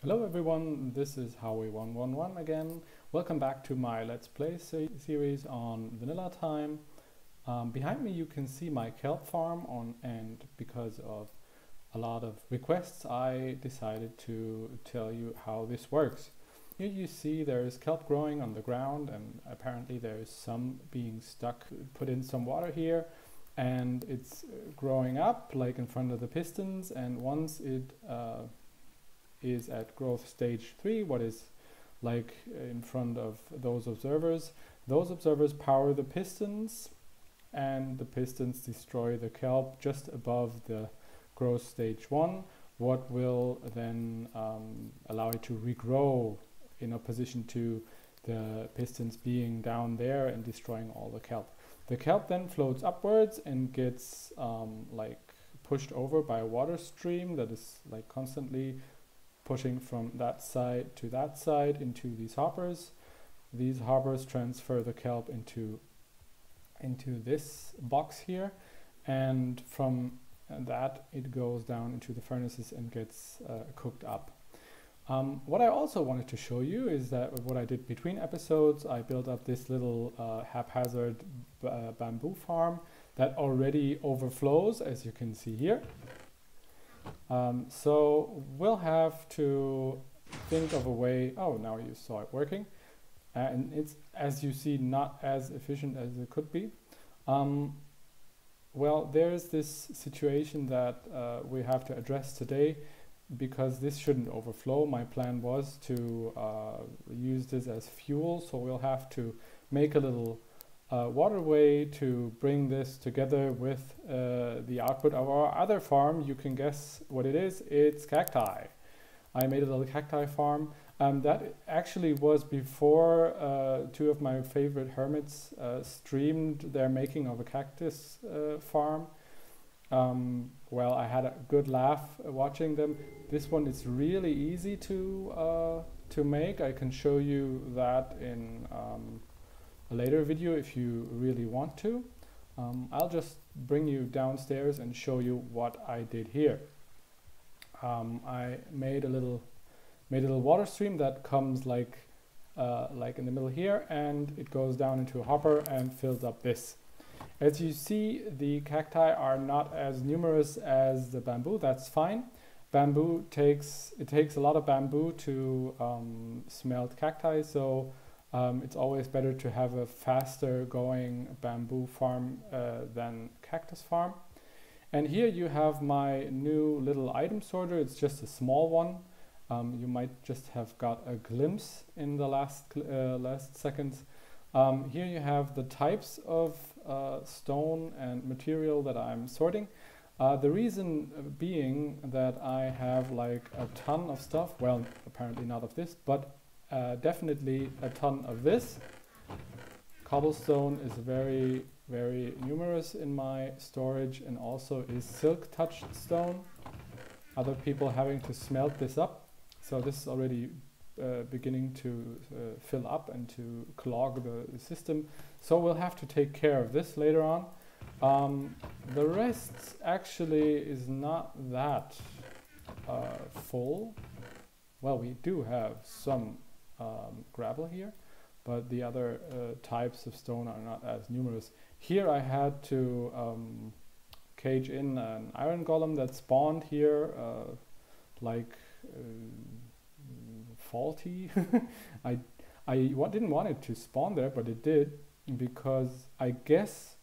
Hello everyone, this is Haui111 again. Welcome back to my Let's Play series on VanillaTyme. Behind me you can see my kelp farm and because of a lot of requests I decided to tell you how this works. Here you see there's kelp growing on the ground and apparently there's some being stuck, put in some water here and it's growing up like in front of the pistons, and once it is at growth stage 3, what is like in front of those observers. Those observers power the pistons and the pistons destroy the kelp just above the growth stage 1, what will then allow it to regrow in opposition to the pistons being down there and destroying all the kelp. The kelp then floats upwards and gets like pushed over by a water stream that is like constantly pushing from that side to that side into these hoppers. These hoppers transfer the kelp into this box here, and from that it goes down into the furnaces and gets cooked up. What I also wanted to show you is that what I did between episodes, I built up this little haphazard bamboo farm that already overflows, as you can see here. So we'll have to think of a way. Oh, now you saw it working, and it's, as you see, not as efficient as it could be. Well, there's this situation that we have to address today, because this shouldn't overflow. My plan was to use this as fuel, so we'll have to make a little waterway to bring this together with the output of our other farm. You can guess what it is. It's cacti. I made a little cacti farm. That actually was before two of my favorite hermits streamed their making of a cactus farm. Well, I had a good laugh watching them. This one is really easy to make. I can show you that in a later video if you really want to. I'll just bring you downstairs and show you what I did here. I made a little water stream that comes like in the middle here, and it goes down into a hopper and fills up this. As you see, the cacti are not as numerous as the bamboo. That's fine. It takes a lot of bamboo to smelt cacti, so it's always better to have a faster going bamboo farm than cactus farm. And here you have my new little item sorter. It's just a small one. You might just have got a glimpse in the last seconds. Here you have the types of stone and material that I'm sorting. The reason being that I have like a ton of stuff. Well, apparently not of this, but definitely a ton of this. Cobblestone is very, very numerous in my storage, and also is silk touched stone. Other people having to smelt this up. So this is already beginning to fill up and to clog the system. So we'll have to take care of this later on. The rest actually is not that full. Well, we do have some gravel here, but the other types of stone are not as numerous. Here I had to cage in an iron golem that spawned here like faulty. I didn't want it to spawn there, but it did, because I guess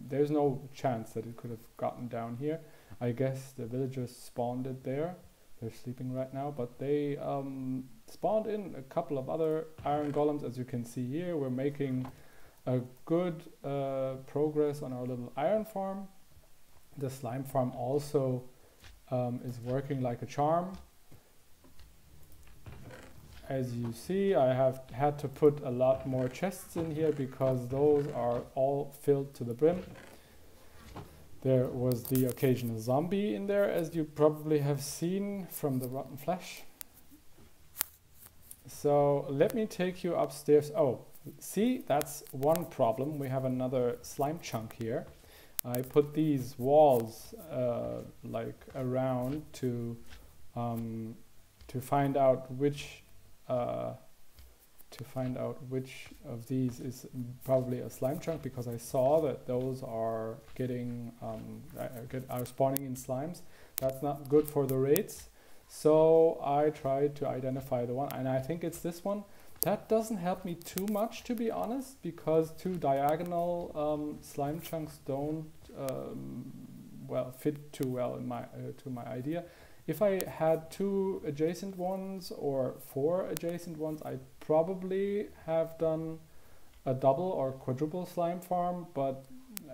there's no chance that it could have gotten down here. I guess the villagers spawned it there. They're sleeping right now, but they spawned in a couple of other iron golems. As you can see here, we're making a good progress on our little iron farm. The slime farm also is working like a charm. As you see, I have had to put a lot more chests in here because those are all filled to the brim. There was the occasional zombie in there, as you probably have seen from the rotten flesh. So let me take you upstairs. Oh, see, that's one problem. We have another slime chunk here. I put these walls like around to to find out which of these is probably a slime chunk, because I saw that those are getting are spawning in slimes. That's not good for the rates. So I tried to identify the one, and I think it's this one. That doesn't help me too much, to be honest, because two diagonal slime chunks don't well fit too well in my to my idea. If I had two adjacent ones or four adjacent ones, I'd probably have done a double or quadruple slime farm, but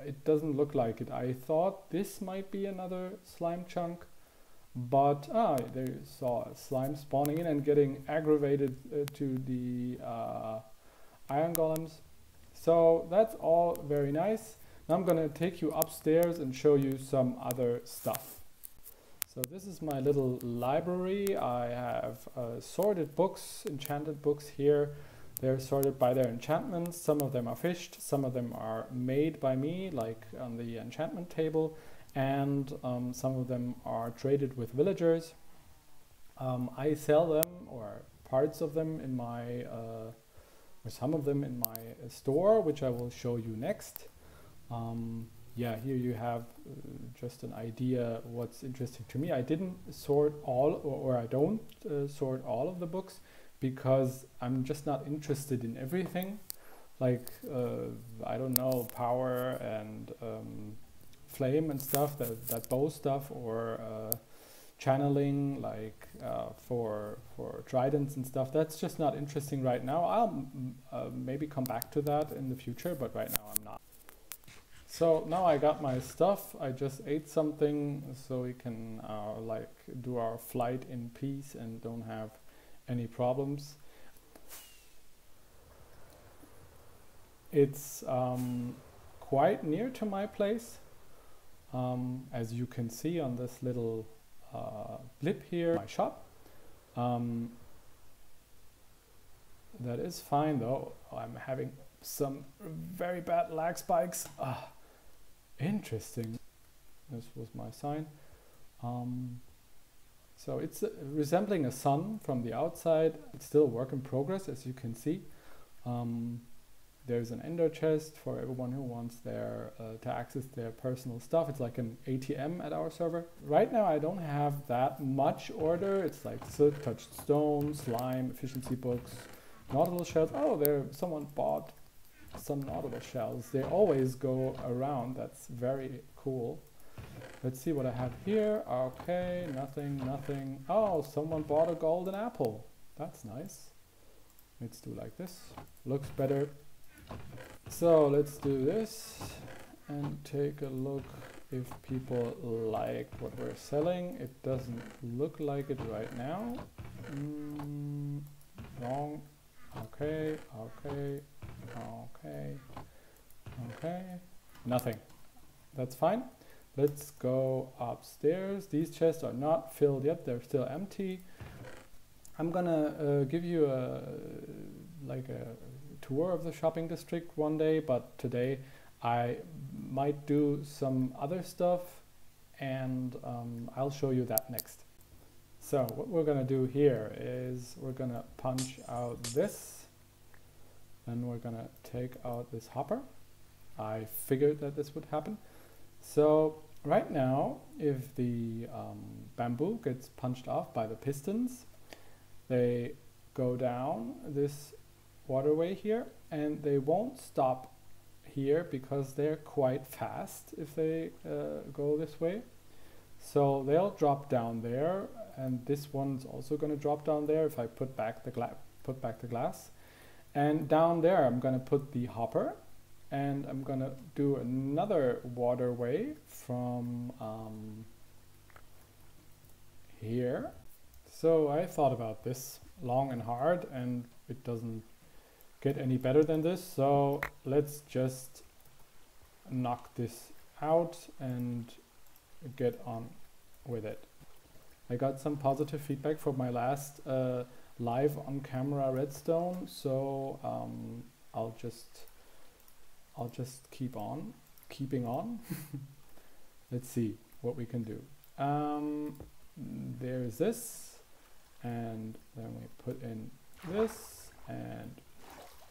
it doesn't look like it. I thought this might be another slime chunk, but there you saw a slime spawning in and getting aggravated to the iron golems. So that's all very nice. Now I'm going to take you upstairs and show you some other stuff. So this is my little library. I have sorted books, enchanted books here. They're sorted by their enchantments. Some of them are fished, some of them are made by me, like on the enchantment table, and some of them are traded with villagers. I sell them, or parts of them, in my, or some of them in my store, which I will show you next. Yeah, here you have just an idea what's interesting to me. I didn't sort all, or I don't sort all of the books, because I'm just not interested in everything. Like, I don't know, power and flame and stuff, that bow stuff, or channeling, like for tridents and stuff. That's just not interesting right now. I'll maybe come back to that in the future, but right now I'm not. So now I got my stuff. I just ate something so we can like do our flight in peace and don't have any problems. It's quite near to my place, as you can see on this little blip here, my shop. That is fine though. I'm having some very bad lag spikes. Interesting. This was my sign. So it's resembling a sun from the outside. It's still a work in progress, as you can see. There's an ender chest for everyone who wants their to access their personal stuff. It's like an ATM at our server. Right now I don't have that much order. It's like soot, touched stone, slime, efficiency books, nautical shells. Oh, someone bought some nautical shells. They always go around. That's very cool. Let's see what I have here. Okay, nothing. Oh, someone bought a golden apple. That's nice. Let's do like this. Looks better. So let's do this and take a look if people like what we're selling. It doesn't look like it right now. Wrong. Okay. Nothing. That's fine. Let's go upstairs. These chests are not filled yet. They're still empty. I'm gonna give you a tour of the shopping district one day, but today I might do some other stuff, and I'll show you that next. So what we're gonna do here is we're gonna punch out this, and we're gonna take out this hopper. I figured that this would happen. So right now, if the bamboo gets punched off by the pistons, they go down this waterway here, and they won't stop here because they're quite fast if they go this way. So they'll drop down there, and this one's also going to drop down there if I put back the glass. And down there I'm going to put the hopper, and I'm going to do another waterway from here. So I thought about this long and hard, and it doesn't get any better than this. So let's just knock this out and get on with it. I got some positive feedback from my last live on camera redstone, so I'll just keeping on. Let's see what we can do. There's this, and then we put in this, and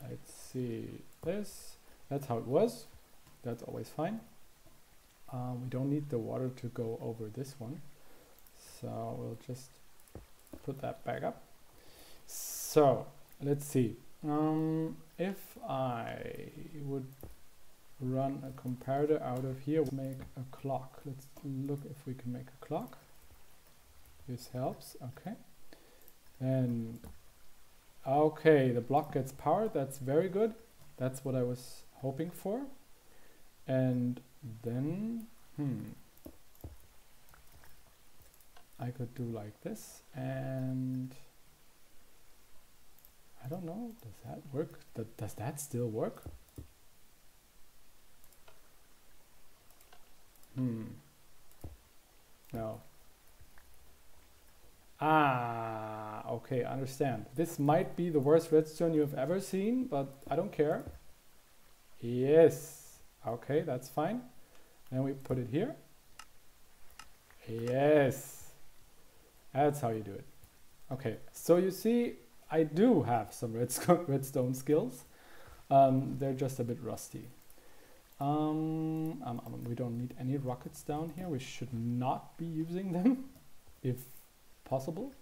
let's see this. That's how it was. That's always fine. We don't need the water to go over this one, so we'll just put that back up. So let's see. If I would run a comparator out of here, make a clock. Let's look if we can make a clock. This helps. Okay. And okay, the block gets powered. That's very good. That's what I was hoping for. And then I could do like this, and I don't know, does that work? Does that still work? No. Okay, I understand. This might be the worst redstone you've ever seen, but I don't care. Yes. Okay, that's fine. And we put it here. Yes. That's how you do it. Okay, so you see, I do have some redstone skills. They're just a bit rusty. We don't need any rockets down here. We should not be using them if possible.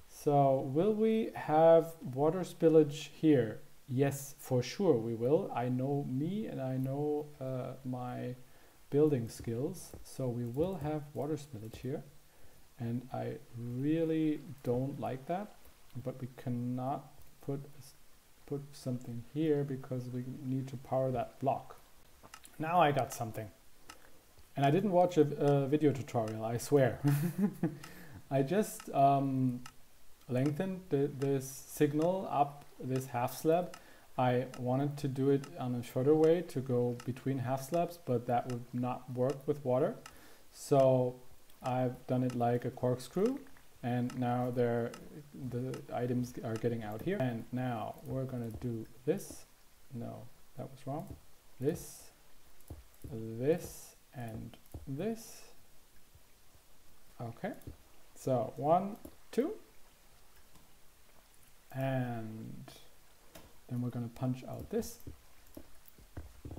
So will we have water spillage here? Yes, for sure we will. I know me and I know my building skills. So we will have water spillage here. And I really don't like that. But we cannot put something here because we need to power that block. Now I got something. And I didn't watch a video tutorial, I swear. I just lengthened this signal up this half slab. I wanted to do it on a shorter way to go between half slabs, but that would not work with water. So I've done it like a corkscrew, and now the items are getting out here. And now we're gonna do this. No, that was wrong. This, and this. Okay, so 1, 2. And then we're going to punch out this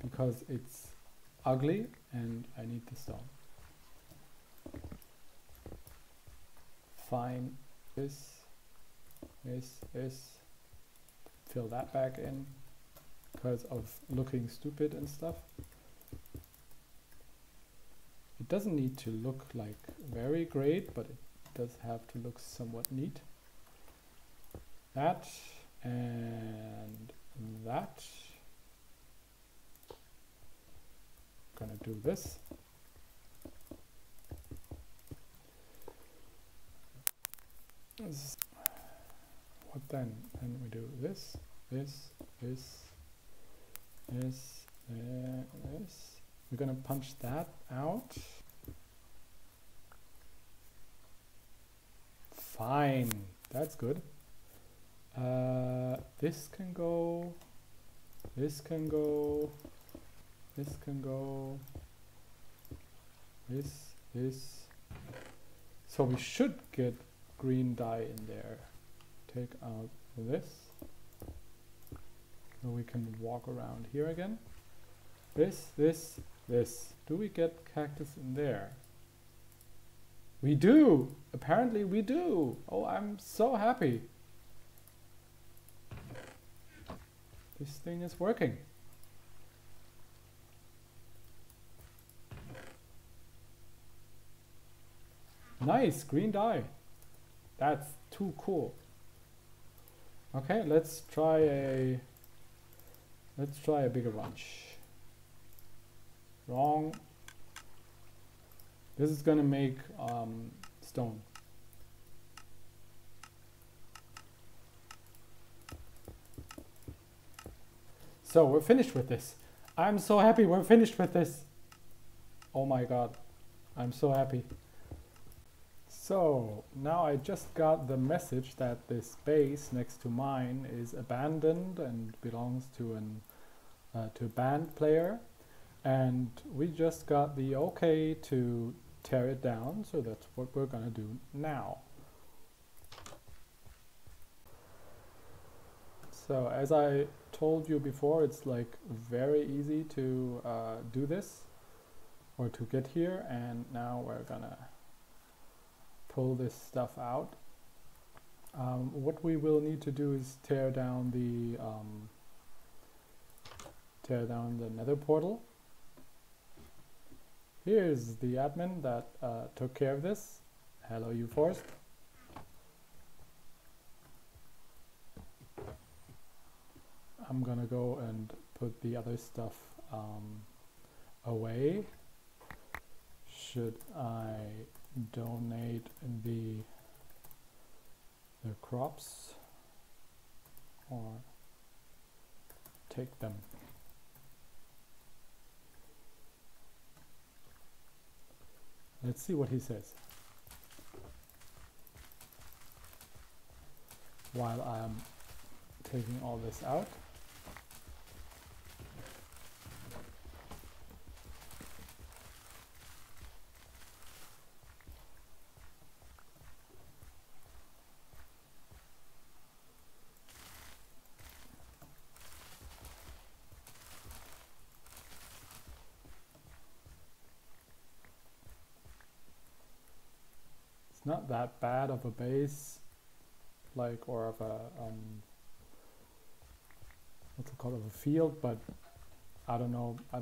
because it's ugly and I need the stone. Fine. This. Fill that back in because of looking stupid and stuff. It doesn't need to look like very great, but it does have to look somewhat neat. That and that. Gonna do this. What then? Then we do this. We're gonna punch that out. Fine, that's good. This can go, this can go, this can go, this. So we should get green dye in there. Take out this. So we can walk around here again. This. Do we get cactus in there? We do! Apparently we do! Oh, I'm so happy. This thing is working. Nice, green dye. That's too cool. Okay, let's try a bigger bunch. Wrong. This is gonna make stone. So we're finished with this. I'm so happy we're finished with this. Oh my god, I'm so happy. So now I just got the message that this base next to mine is abandoned and belongs to a band player, and we just got the okay to tear it down, so that's what we're gonna do now. So as I told you before, it's like very easy to do this or to get here, and now we're gonna pull this stuff out. What we will need to do is tear down the nether portal. Here's the admin that took care of this. Hello, you Forest. I'm gonna go and put the other stuff away. Should I donate the crops or take them? Let's see what he says. While I'm taking all this out. Not that bad of a base, like, or of a what's it called, of a field, but I don't know, I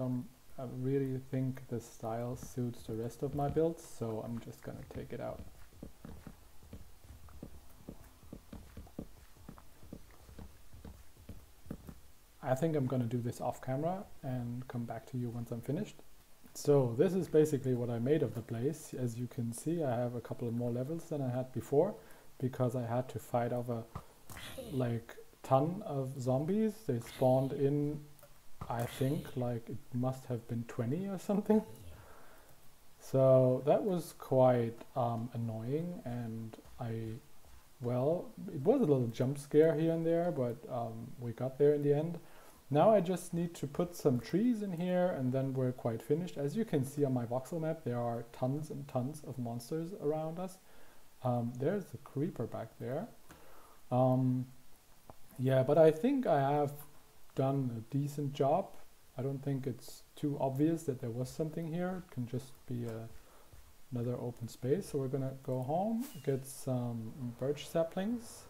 really think this style suits the rest of my builds, so I'm just gonna take it out. I think I'm gonna do this off camera and come back to you once I'm finished. So this is basically what I made of the place. As you can see, I have a couple of more levels than I had before because I had to fight off a like ton of zombies. They spawned in, I think, like it must have been 20 or something. So that was quite annoying, and well, it was a little jump scare here and there, but we got there in the end. Now I just need to put some trees in here and then we're quite finished. As you can see on my voxel map, there are tons and tons of monsters around us. There's a creeper back there. Yeah, but I think I have done a decent job. I don't think it's too obvious that there was something here. It can just be another open space. So we're gonna go home, get some birch saplings.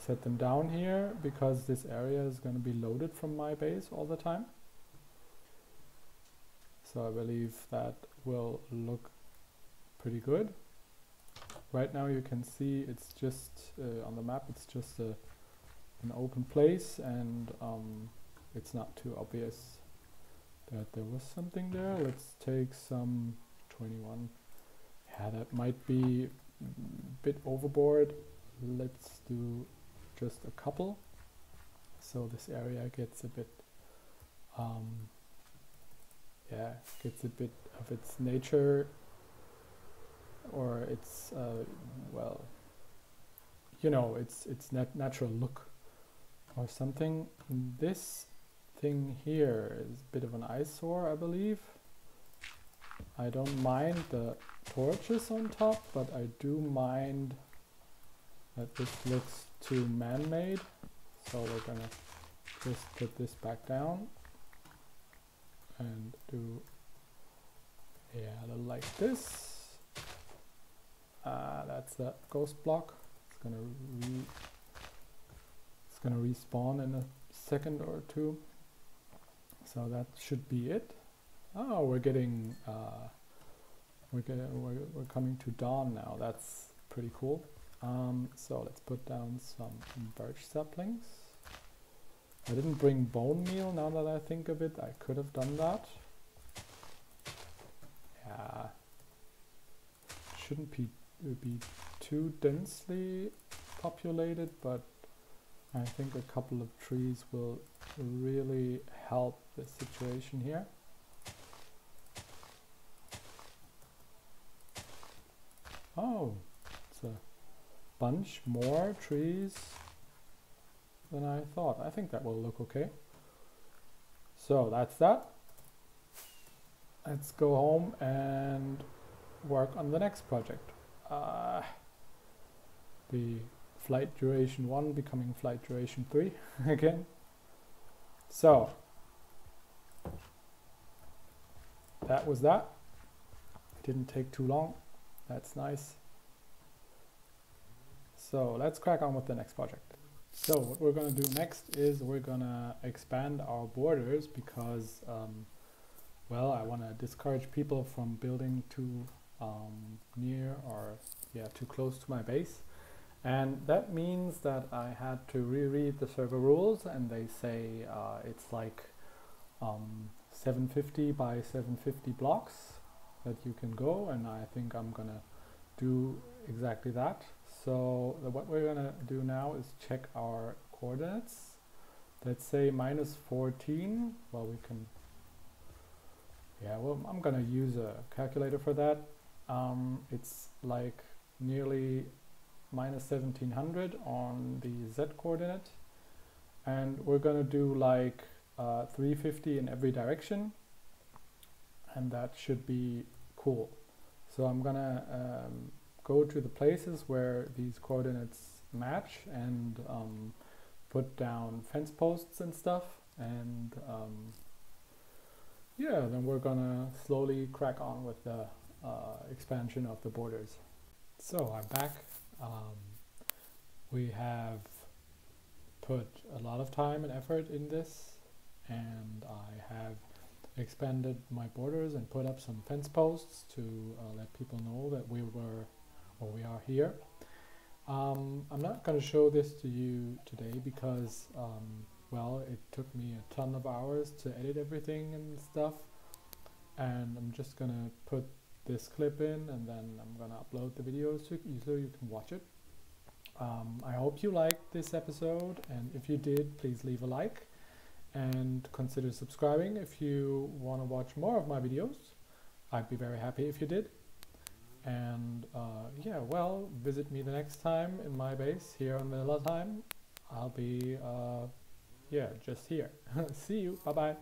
Set them down here because this area is going to be loaded from my base all the time. So I believe that will look pretty good. Right now you can see it's just on the map, it's just an open place, and it's not too obvious that there was something there. Let's take some 21. Yeah, that might be a bit overboard. Let's do just a couple, so this area gets a bit yeah, gets a bit of its nature, or its well, you know, its natural look or something. This thing here is a bit of an eyesore, I believe. I don't mind the torches on top, but I do mind that this looks too man-made, so we're gonna just put this back down and do, yeah, like this. That's a ghost block. It's gonna respawn in a second or two, so that should be it. Oh, we're getting we're coming to dawn now. That's pretty cool. So let's put down some birch saplings. I didn't bring bone meal, now that I think of it. I could have done that. Yeah. Shouldn't be too densely populated, but I think a couple of trees will really help the situation here. Oh, it's a bunch more trees than I thought. I think that will look okay. So that's that. Let's go home and work on the next project. The flight duration 1 becoming flight duration 3 again. So that was that. It didn't take too long. That's nice. So let's crack on with the next project. So what we're going to do next is we're going to expand our borders because, well, I want to discourage people from building too near or too close to my base. And that means that I had to reread the server rules, and they say it's like 750 by 750 blocks that you can go, and I think I'm gonna do exactly that. So what we're gonna do now is check our coordinates. Let's say -14. Well, we can, well, I'm gonna use a calculator for that. It's like nearly -1700 on the Z coordinate, and we're gonna do like 350 in every direction, and that should be cool. So I'm gonna go to the places where these coordinates match and put down fence posts and stuff, and then we're gonna slowly crack on with the expansion of the borders. So I'm back. We have put a lot of time and effort in this, and I have expanded my borders and put up some fence posts to let people know that we are here. I'm not going to show this to you today because well, it took me a ton of hours to edit everything and stuff, and I'm just gonna put this clip in, and then I'm gonna upload the videos so you can watch it. I hope you liked this episode, and if you did, please leave a like and consider subscribing if you want to watch more of my videos. I'd be very happy if you did. And well, visit me the next time in my base here on VanillaTyme. I'll be just here. See you. Bye bye.